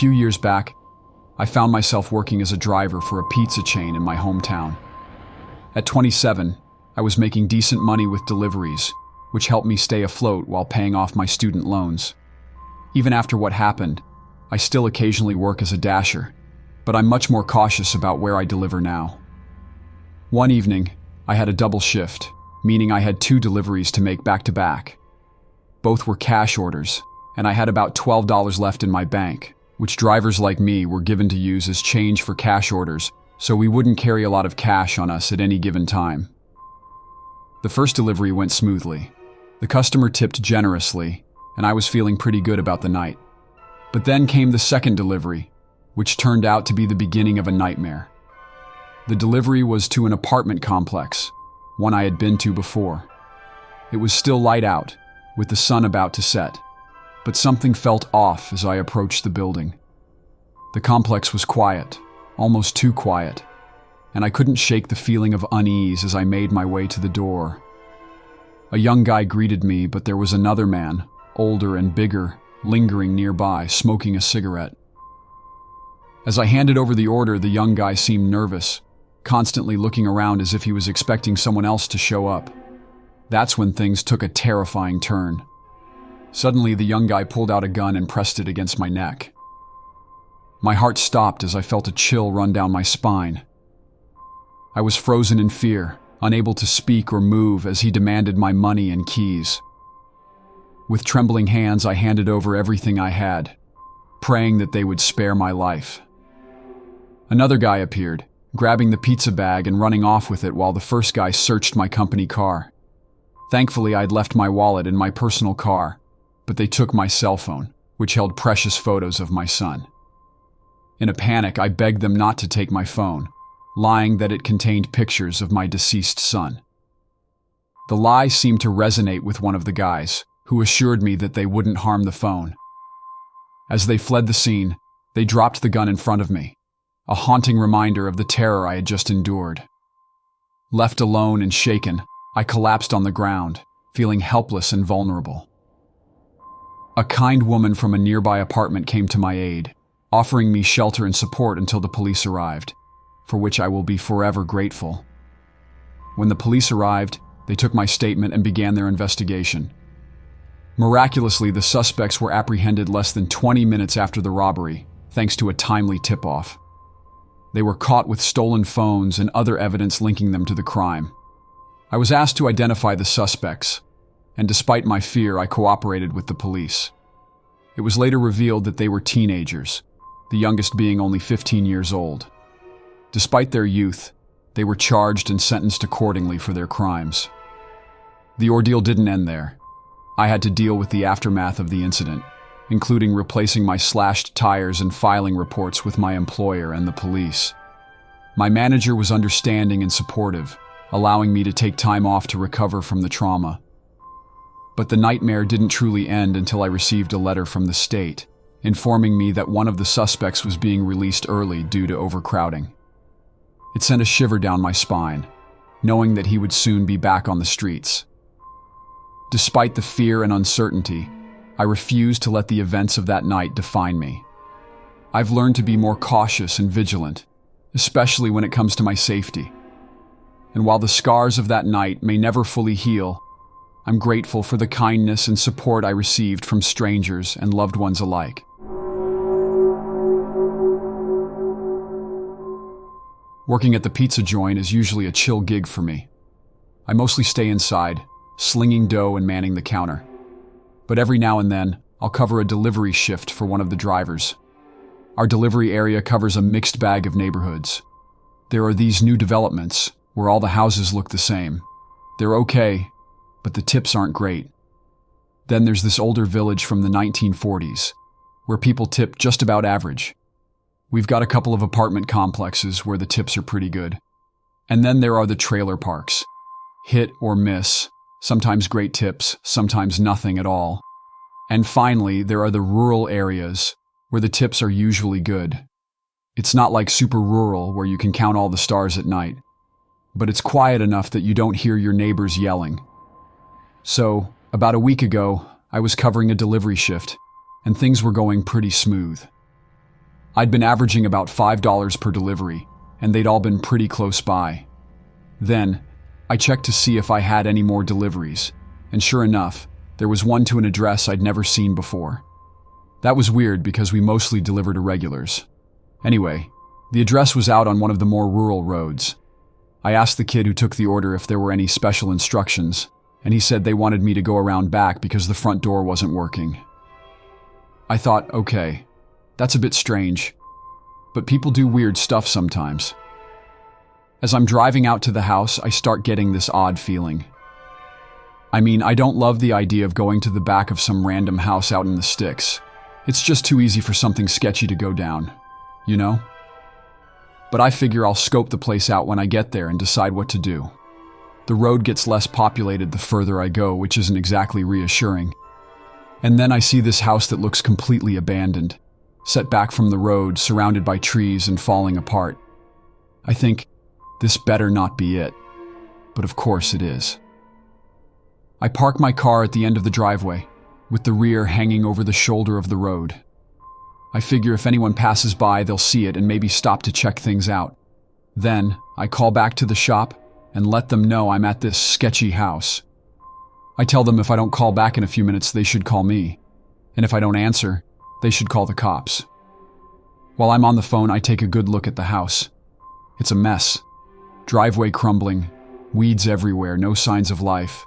few years back, I found myself working as a driver for a pizza chain in my hometown. At 27, I was making decent money with deliveries, which helped me stay afloat while paying off my student loans. Even after what happened, I still occasionally work as a dasher, but I'm much more cautious about where I deliver now. One evening, I had a double shift, meaning I had 2 deliveries to make back to back. Both were cash orders, and I had about $12 left in my bank, which drivers like me were given to use as change for cash orders, so we wouldn't carry a lot of cash on us at any given time. The first delivery went smoothly. The customer tipped generously, and I was feeling pretty good about the night. But then came the second delivery, which turned out to be the beginning of a nightmare. The delivery was to an apartment complex, one I had been to before. It was still light out, with the sun about to set, but something felt off as I approached the building. The complex was quiet, almost too quiet, and I couldn't shake the feeling of unease as I made my way to the door. A young guy greeted me, but there was another man, older and bigger, lingering nearby, smoking a cigarette. As I handed over the order, the young guy seemed nervous, constantly looking around as if he was expecting someone else to show up. That's when things took a terrifying turn. Suddenly, the young guy pulled out a gun and pressed it against my neck. My heart stopped as I felt a chill run down my spine. I was frozen in fear, unable to speak or move as he demanded my money and keys. With trembling hands, I handed over everything I had, praying that they would spare my life. Another guy appeared, grabbing the pizza bag and running off with it while the first guy searched my company car. Thankfully, I'd left my wallet in my personal car, but they took my cell phone, which held precious photos of my son. In a panic, I begged them not to take my phone, lying that it contained pictures of my deceased son. The lie seemed to resonate with one of the guys, who assured me that they wouldn't harm the phone. As they fled the scene, they dropped the gun in front of me, a haunting reminder of the terror I had just endured. Left alone and shaken, I collapsed on the ground, feeling helpless and vulnerable. A kind woman from a nearby apartment came to my aid, offering me shelter and support until the police arrived, for which I will be forever grateful. When the police arrived, they took my statement and began their investigation. Miraculously, the suspects were apprehended less than 20 minutes after the robbery, thanks to a timely tip-off. They were caught with stolen phones and other evidence linking them to the crime. I was asked to identify the suspects, and despite my fear, I cooperated with the police. It was later revealed that they were teenagers, the youngest being only 15 years old. Despite their youth, they were charged and sentenced accordingly for their crimes. The ordeal didn't end there. I had to deal with the aftermath of the incident, including replacing my slashed tires and filing reports with my employer and the police. My manager was understanding and supportive, allowing me to take time off to recover from the trauma. But the nightmare didn't truly end until I received a letter from the state, informing me that one of the suspects was being released early due to overcrowding. It sent a shiver down my spine, knowing that he would soon be back on the streets. Despite the fear and uncertainty, I refused to let the events of that night define me. I've learned to be more cautious and vigilant, especially when it comes to my safety. And while the scars of that night may never fully heal, I'm grateful for the kindness and support I received from strangers and loved ones alike. Working at the pizza joint is usually a chill gig for me. I mostly stay inside, slinging dough and manning the counter. But every now and then, I'll cover a delivery shift for one of the drivers. Our delivery area covers a mixed bag of neighborhoods. There are these new developments, where all the houses look the same. They're okay, but the tips aren't great. Then there's this older village from the 1940s, where people tip just about average. We've got a couple of apartment complexes where the tips are pretty good. And then there are the trailer parks. Hit or miss, sometimes great tips, sometimes nothing at all. And finally, there are the rural areas, where the tips are usually good. It's not like super rural where you can count all the stars at night, but it's quiet enough that you don't hear your neighbors yelling. So, about a week ago, I was covering a delivery shift, and things were going pretty smooth. I'd been averaging about $5 per delivery, and they'd all been pretty close by. Then, I checked to see if I had any more deliveries, and sure enough, there was one to an address I'd never seen before. That was weird because we mostly delivered irregulars. Anyway, the address was out on one of the more rural roads. I asked the kid who took the order if there were any special instructions, and he said they wanted me to go around back because the front door wasn't working. I thought, okay, that's a bit strange, but people do weird stuff sometimes. As I'm driving out to the house, I start getting this odd feeling. I mean, I don't love the idea of going to the back of some random house out in the sticks. It's just too easy for something sketchy to go down, you know? But I figure I'll scope the place out when I get there and decide what to do. The road gets less populated the further I go, which isn't exactly reassuring. And then I see this house that looks completely abandoned, set back from the road, surrounded by trees and falling apart. I think, this better not be it. But of course it is. I park my car at the end of the driveway, with the rear hanging over the shoulder of the road. I figure if anyone passes by, they'll see it and maybe stop to check things out. Then, I call back to the shop and let them know I'm at this sketchy house. I tell them if I don't call back in a few minutes, they should call me. And if I don't answer, they should call the cops. While I'm on the phone, I take a good look at the house. It's a mess. Driveway crumbling, weeds everywhere, no signs of life.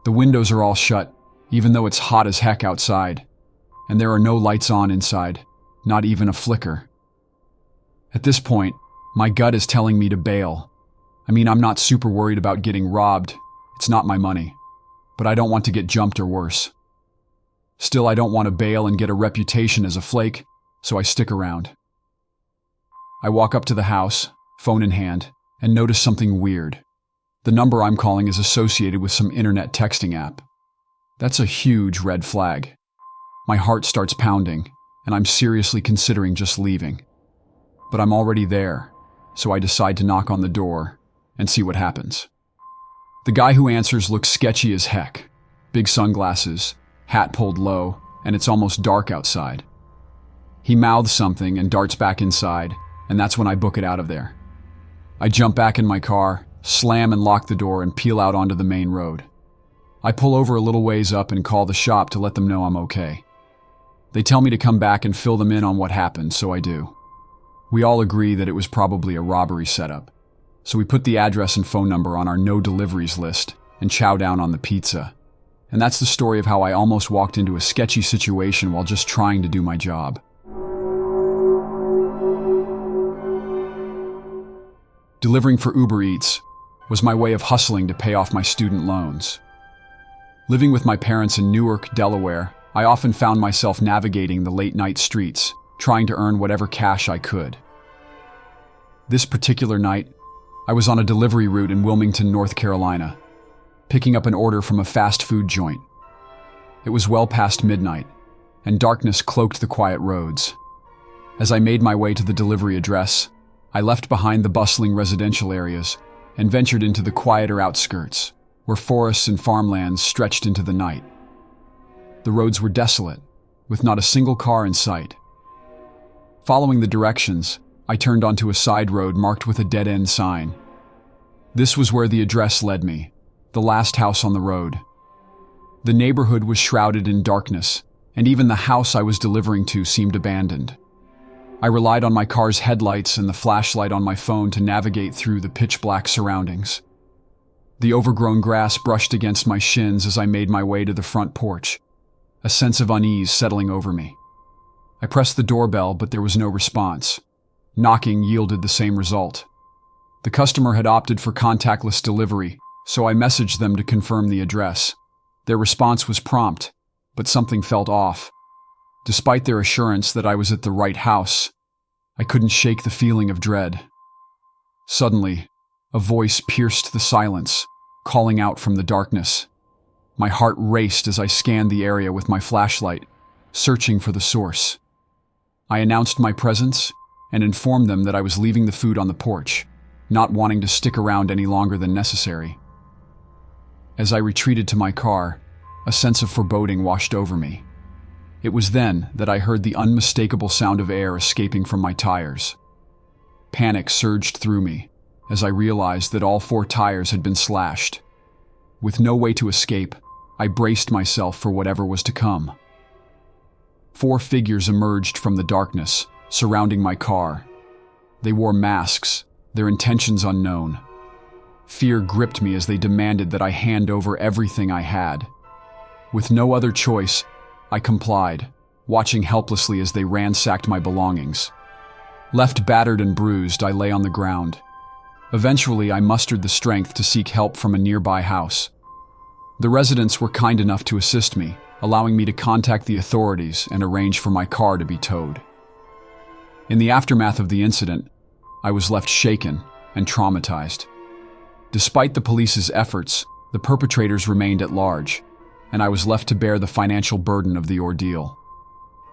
The windows are all shut, even though it's hot as heck outside. And there are no lights on inside, not even a flicker. At this point, my gut is telling me to bail. I mean, I'm not super worried about getting robbed. It's not my money. But I don't want to get jumped or worse. Still, I don't want to bail and get a reputation as a flake, so I stick around. I walk up to the house, phone in hand, and notice something weird. The number I'm calling is associated with some internet texting app. That's a huge red flag. My heart starts pounding, and I'm seriously considering just leaving. But I'm already there, so I decide to knock on the door and see what happens. The guy who answers looks sketchy as heck. Big sunglasses, hat pulled low, and it's almost dark outside. He mouths something and darts back inside, and that's when I book it out of there. I jump back in my car, slam and lock the door, and peel out onto the main road. I pull over a little ways up and call the shop to let them know I'm okay. They tell me to come back and fill them in on what happened, so I do. We all agree that it was probably a robbery setup, so we put the address and phone number on our no deliveries list and chow down on the pizza. And that's the story of how I almost walked into a sketchy situation while just trying to do my job. Delivering for Uber Eats was my way of hustling to pay off my student loans. Living with my parents in Newark, Delaware, I often found myself navigating the late-night streets, trying to earn whatever cash I could. This particular night, I was on a delivery route in Wilmington, North Carolina, picking up an order from a fast food joint. It was well past midnight, and darkness cloaked the quiet roads. As I made my way to the delivery address, I left behind the bustling residential areas and ventured into the quieter outskirts, where forests and farmlands stretched into the night. The roads were desolate, with not a single car in sight. Following the directions, I turned onto a side road marked with a dead-end sign. This was where the address led me, the last house on the road. The neighborhood was shrouded in darkness, and even the house I was delivering to seemed abandoned. I relied on my car's headlights and the flashlight on my phone to navigate through the pitch-black surroundings. The overgrown grass brushed against my shins as I made my way to the front porch, a sense of unease settling over me. I pressed the doorbell, but there was no response. Knocking yielded the same result. The customer had opted for contactless delivery, so I messaged them to confirm the address. Their response was prompt, but something felt off. Despite their assurance that I was at the right house, I couldn't shake the feeling of dread. Suddenly, a voice pierced the silence, calling out from the darkness. My heart raced as I scanned the area with my flashlight, searching for the source. I announced my presence and informed them that I was leaving the food on the porch, not wanting to stick around any longer than necessary. As I retreated to my car, a sense of foreboding washed over me. It was then that I heard the unmistakable sound of air escaping from my tires. Panic surged through me as I realized that all 4 tires had been slashed. With no way to escape, I braced myself for whatever was to come. 4 figures emerged from the darkness, surrounding my car. They wore masks, their intentions unknown. Fear gripped me as they demanded that I hand over everything I had. With no other choice, I complied, watching helplessly as they ransacked my belongings. Left battered and bruised, I lay on the ground. Eventually, I mustered the strength to seek help from a nearby house. The residents were kind enough to assist me, allowing me to contact the authorities and arrange for my car to be towed. In the aftermath of the incident, I was left shaken and traumatized. Despite the police's efforts, the perpetrators remained at large, and I was left to bear the financial burden of the ordeal.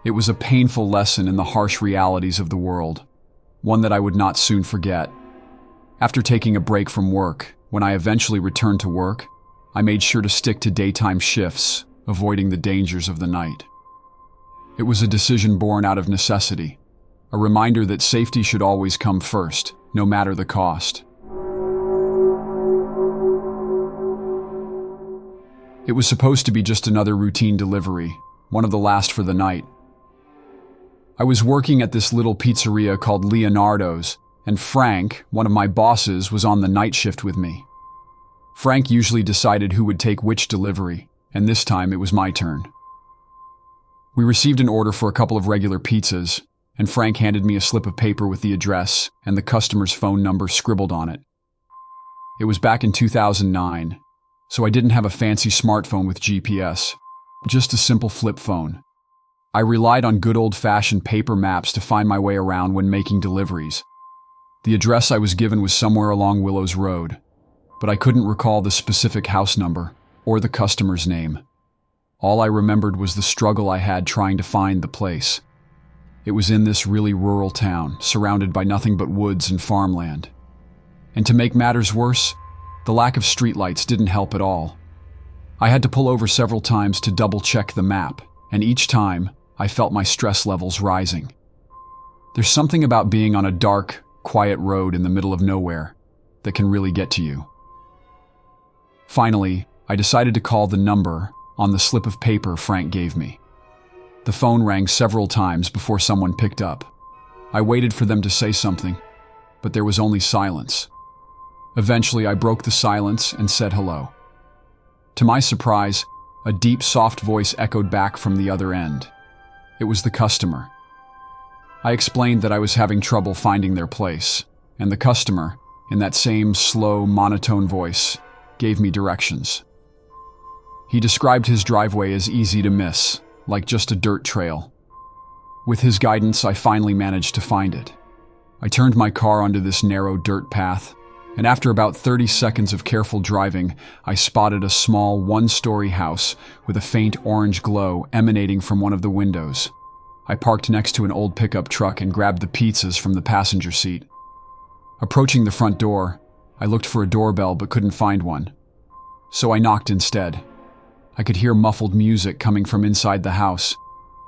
It was a painful lesson in the harsh realities of the world, one that I would not soon forget. After taking a break from work, when I eventually returned to work, I made sure to stick to daytime shifts, avoiding the dangers of the night. It was a decision born out of necessity, a reminder that safety should always come first, no matter the cost. It was supposed to be just another routine delivery, one of the last for the night. I was working at this little pizzeria called Leonardo's, and Frank, one of my bosses, was on the night shift with me. Frank usually decided who would take which delivery, and this time it was my turn. We received an order for a couple of regular pizzas, and Frank handed me a slip of paper with the address and the customer's phone number scribbled on it. It was back in 2009, so I didn't have a fancy smartphone with GPS, just a simple flip phone. I relied on good old-fashioned paper maps to find my way around when making deliveries. The address I was given was somewhere along Willows Road, but I couldn't recall the specific house number or the customer's name. All I remembered was the struggle I had trying to find the place. It was in this really rural town, surrounded by nothing but woods and farmland. And to make matters worse, the lack of streetlights didn't help at all. I had to pull over several times to double-check the map, and each time, I felt my stress levels rising. There's something about being on a dark, quiet road in the middle of nowhere that can really get to you. Finally, I decided to call the number on the slip of paper Frank gave me. The phone rang several times before someone picked up. I waited for them to say something, but there was only silence. Eventually, I broke the silence and said hello. To my surprise, a deep, soft voice echoed back from the other end. It was the customer. I explained that I was having trouble finding their place, and the customer, in that same slow, monotone voice, gave me directions. He described his driveway as easy to miss, like just a dirt trail. With his guidance, I finally managed to find it. I turned my car onto this narrow dirt path, and after about 30 seconds of careful driving, I spotted a small one-story house with a faint orange glow emanating from one of the windows. I parked next to an old pickup truck and grabbed the pizzas from the passenger seat. Approaching the front door, I looked for a doorbell but couldn't find one. So I knocked instead. I could hear muffled music coming from inside the house,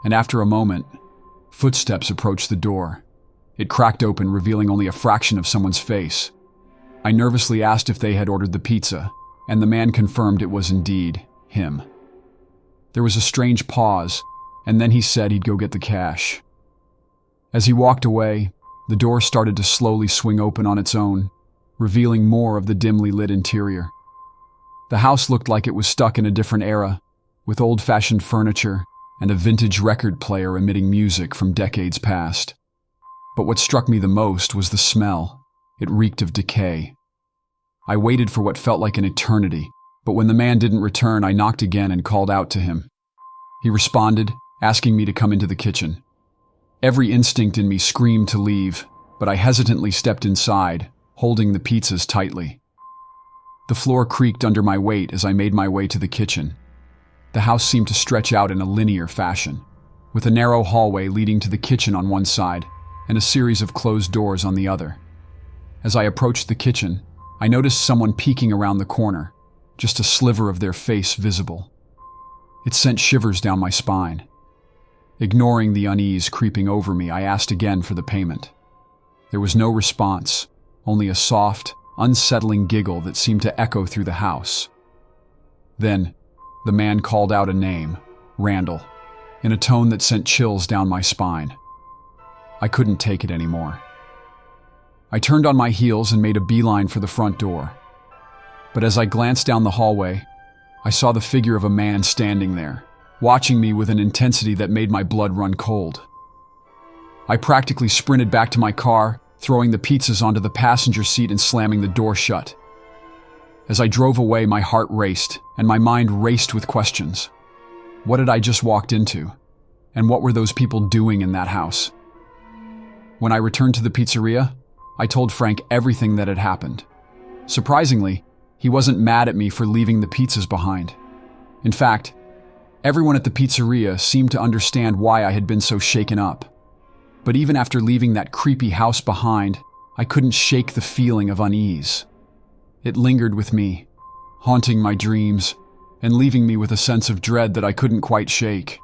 and after a moment, footsteps approached the door. It cracked open, revealing only a fraction of someone's face. I nervously asked if they had ordered the pizza, and the man confirmed it was indeed him. There was a strange pause, and then he said he'd go get the cash. As he walked away, the door started to slowly swing open on its own, revealing more of the dimly lit interior. The house looked like it was stuck in a different era, with old-fashioned furniture and a vintage record player emitting music from decades past. But what struck me the most was the smell. It reeked of decay. I waited for what felt like an eternity, but when the man didn't return, I knocked again and called out to him. He responded, asking me to come into the kitchen. Every instinct in me screamed to leave, but I hesitantly stepped inside, holding the pizzas tightly. The floor creaked under my weight as I made my way to the kitchen. The house seemed to stretch out in a linear fashion, with a narrow hallway leading to the kitchen on one side and a series of closed doors on the other. As I approached the kitchen, I noticed someone peeking around the corner, just a sliver of their face visible. It sent shivers down my spine. Ignoring the unease creeping over me, I asked again for the payment. There was no response, only a soft, unsettling giggle that seemed to echo through the house. Then, the man called out a name, Randall, in a tone that sent chills down my spine. I couldn't take it anymore. I turned on my heels and made a beeline for the front door. But as I glanced down the hallway, I saw the figure of a man standing there, watching me with an intensity that made my blood run cold. I practically sprinted back to my car, throwing the pizzas onto the passenger seat and slamming the door shut. As I drove away, my heart raced, and my mind raced with questions. What had I just walked into? And what were those people doing in that house? When I returned to the pizzeria, I told Frank everything that had happened. Surprisingly, he wasn't mad at me for leaving the pizzas behind. In fact, everyone at the pizzeria seemed to understand why I had been so shaken up. But even after leaving that creepy house behind, I couldn't shake the feeling of unease. It lingered with me, haunting my dreams and leaving me with a sense of dread that I couldn't quite shake.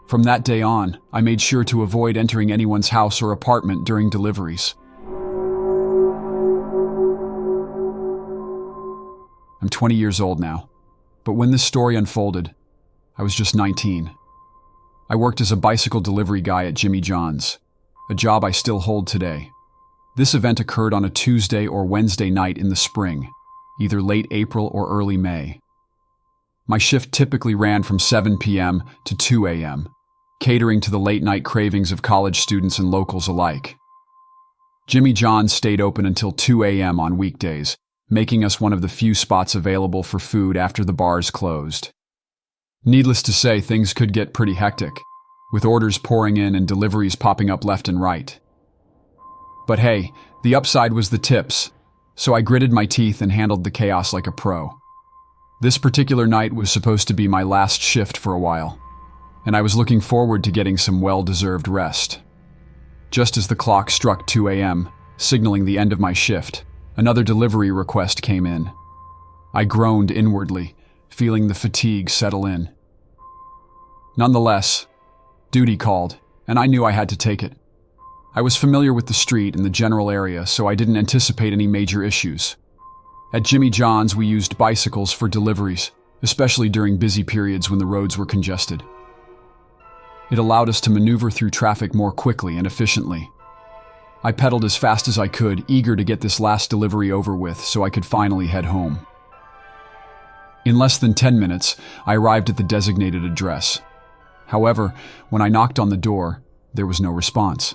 From that day on, I made sure to avoid entering anyone's house or apartment during deliveries. I'm 20 years old now, but when this story unfolded, I was just 19. I worked as a bicycle delivery guy at Jimmy John's, a job I still hold today. This event occurred on a Tuesday or Wednesday night in the spring, either late April or early May. My shift typically ran from 7 p.m. to 2 a.m., catering to the late-night cravings of college students and locals alike. Jimmy John's stayed open until 2 a.m. on weekdays, making us one of the few spots available for food after the bars closed. Needless to say, things could get pretty hectic, with orders pouring in and deliveries popping up left and right. But hey, the upside was the tips, so I gritted my teeth and handled the chaos like a pro. This particular night was supposed to be my last shift for a while, and I was looking forward to getting some well-deserved rest. Just as the clock struck 2 a.m., signaling the end of my shift, another delivery request came in. I groaned inwardly, feeling the fatigue settle in. Nonetheless, duty called, and I knew I had to take it. I was familiar with the street and the general area, so I didn't anticipate any major issues. At Jimmy John's, we used bicycles for deliveries, especially during busy periods when the roads were congested. It allowed us to maneuver through traffic more quickly and efficiently. I pedaled as fast as I could, eager to get this last delivery over with so I could finally head home. In less than 10 minutes, I arrived at the designated address. However, when I knocked on the door, there was no response.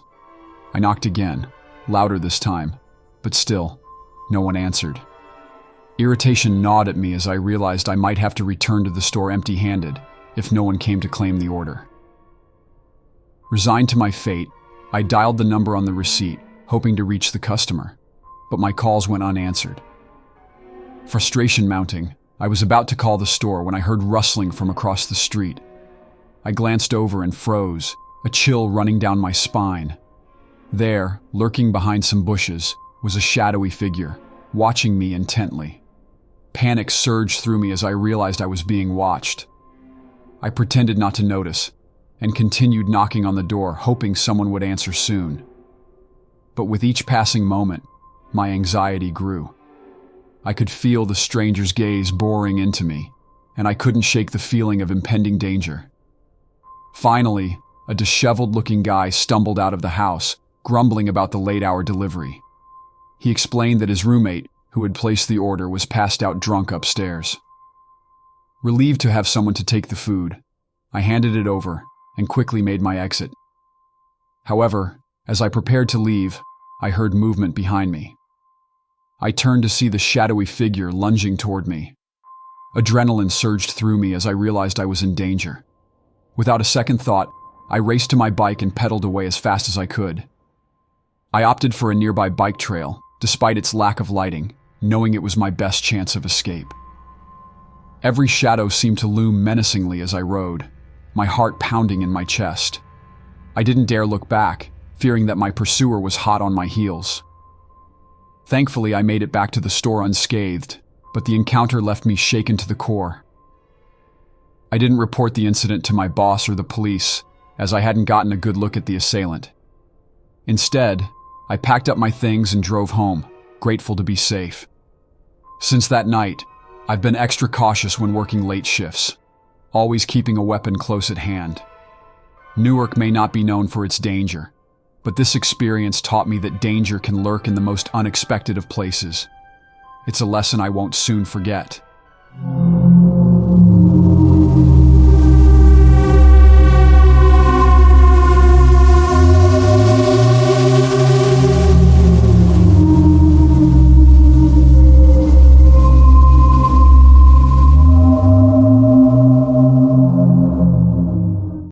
I knocked again, louder this time, but still, no one answered. Irritation gnawed at me as I realized I might have to return to the store empty-handed if no one came to claim the order. Resigned to my fate, I dialed the number on the receipt, hoping to reach the customer, but my calls went unanswered. Frustration mounting, I was about to call the store when I heard rustling from across the street. I glanced over and froze, a chill running down my spine. There, lurking behind some bushes, was a shadowy figure, watching me intently. Panic surged through me as I realized I was being watched. I pretended not to notice, and continued knocking on the door, hoping someone would answer soon. But with each passing moment, my anxiety grew. I could feel the stranger's gaze boring into me, and I couldn't shake the feeling of impending danger. Finally, a disheveled-looking guy stumbled out of the house, grumbling about the late-hour delivery. He explained that his roommate, who had placed the order, was passed out drunk upstairs. Relieved to have someone to take the food, I handed it over and quickly made my exit. However, as I prepared to leave, I heard movement behind me. I turned to see the shadowy figure lunging toward me. Adrenaline surged through me as I realized I was in danger. Without a second thought, I raced to my bike and pedaled away as fast as I could. I opted for a nearby bike trail, despite its lack of lighting, knowing it was my best chance of escape. Every shadow seemed to loom menacingly as I rode, my heart pounding in my chest. I didn't dare look back, fearing that my pursuer was hot on my heels. Thankfully, I made it back to the store unscathed, but the encounter left me shaken to the core. I didn't report the incident to my boss or the police, as I hadn't gotten a good look at the assailant. Instead, I packed up my things and drove home, grateful to be safe. Since that night, I've been extra cautious when working late shifts, always keeping a weapon close at hand. Newark may not be known for its danger, but this experience taught me that danger can lurk in the most unexpected of places. It's a lesson I won't soon forget.